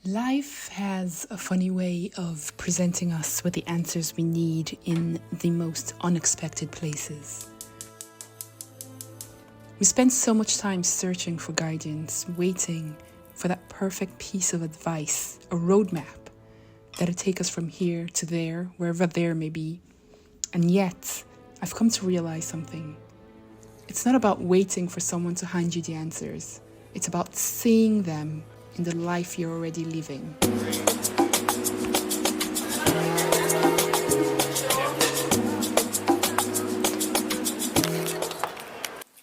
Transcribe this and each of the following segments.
Life has a funny way of presenting us with the answers we need in the most unexpected places. We spend so much time searching for guidance, waiting for that perfect piece of advice, a roadmap that'll take us from here to there, wherever there may be. And yet, I've come to realize something. It's not about waiting for someone to hand you the answers. It's about seeing them in the life you're already living.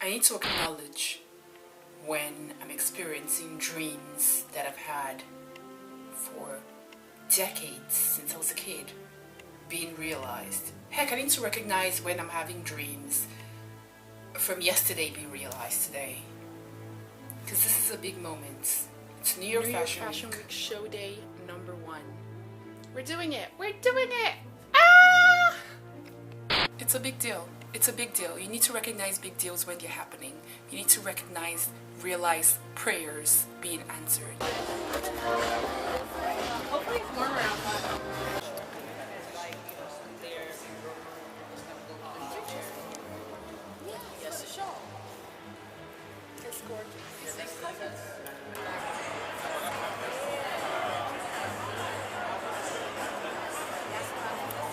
I need to acknowledge when I'm experiencing dreams that I've had for decades since I was a kid being realized. Heck, I need to recognize when I'm having dreams from yesterday being realized today. Because this is a big moment. It's New York Fashion Week show day number 1. We're doing it! We're doing it! Ah! It's a big deal. It's a big deal. You need to recognize big deals when they're happening. You need to realize prayers being answered. Hopefully it's warmer outside. Yes, the shawl. It's gorgeous.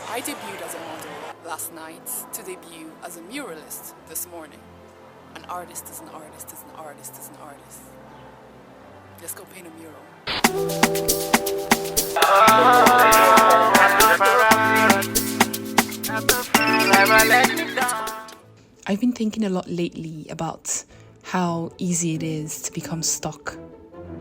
I debuted as a model last night to debut as a muralist this morning. An artist is an artist is an artist is an artist. Let's go paint a mural. I've been thinking a lot lately about how easy it is to become stuck.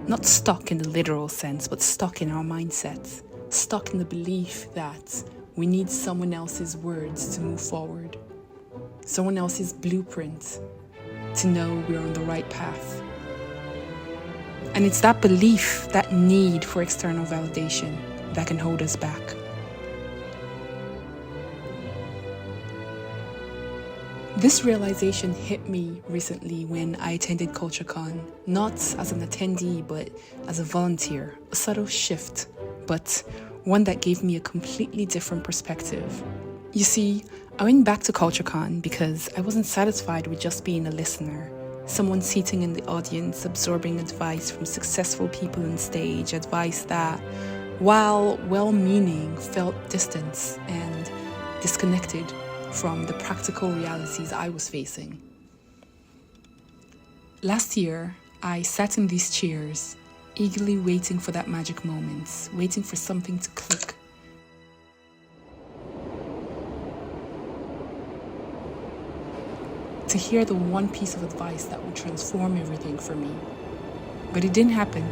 Not stuck in the literal sense, but stuck in our mindsets. Stuck in the belief that we need someone else's words to move forward. Someone else's blueprint to know we're on the right path. And it's that belief, that need for external validation that can hold us back. This realization hit me recently when I attended CultureCon, not as an attendee, but as a volunteer. A subtle shift, but one that gave me a completely different perspective. You see, I went back to CultureCon because I wasn't satisfied with just being a listener. Someone sitting in the audience absorbing advice from successful people on stage, advice that, while well-meaning, felt distant and disconnected from the practical realities I was facing. Last year, I sat in these chairs, eagerly waiting for that magic moment, waiting for something to click. To hear the one piece of advice that would transform everything for me. But it didn't happen.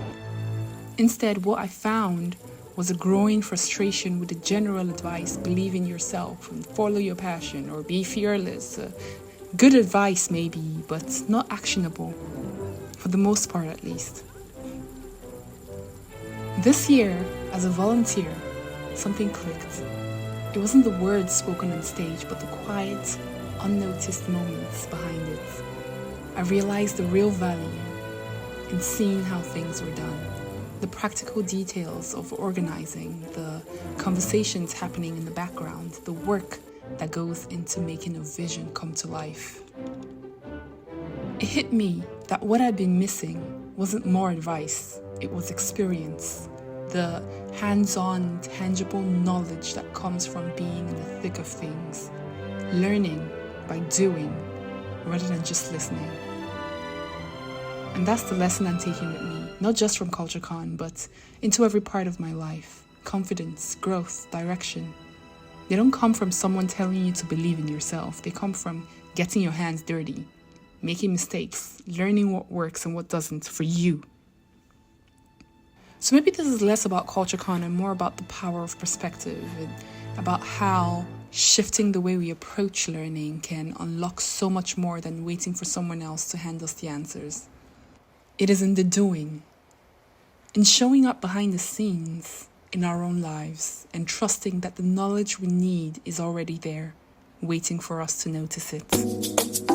Instead, what I found was a growing frustration with the general advice: believe in yourself and follow your passion, or be fearless. Good advice maybe, but not actionable, for the most part at least. This year, as a volunteer, something clicked. It wasn't the words spoken on stage, but the quiet, unnoticed moments behind it. I realized the real value in seeing how things were done. The practical details of organizing, the conversations happening in the background, the work that goes into making a vision come to life. It hit me that what I'd been missing wasn't more advice, it was experience. The hands-on, tangible knowledge that comes from being in the thick of things. Learning by doing, rather than just listening. And that's the lesson I'm taking with me, not just from CultureCon, but into every part of my life. Confidence, growth, direction. They don't come from someone telling you to believe in yourself. They come from getting your hands dirty, making mistakes, learning what works and what doesn't for you. So maybe this is less about CultureCon and more about the power of perspective, and about how shifting the way we approach learning can unlock so much more than waiting for someone else to hand us the answers. It is in the doing, in showing up behind the scenes in our own lives and trusting that the knowledge we need is already there, waiting for us to notice it.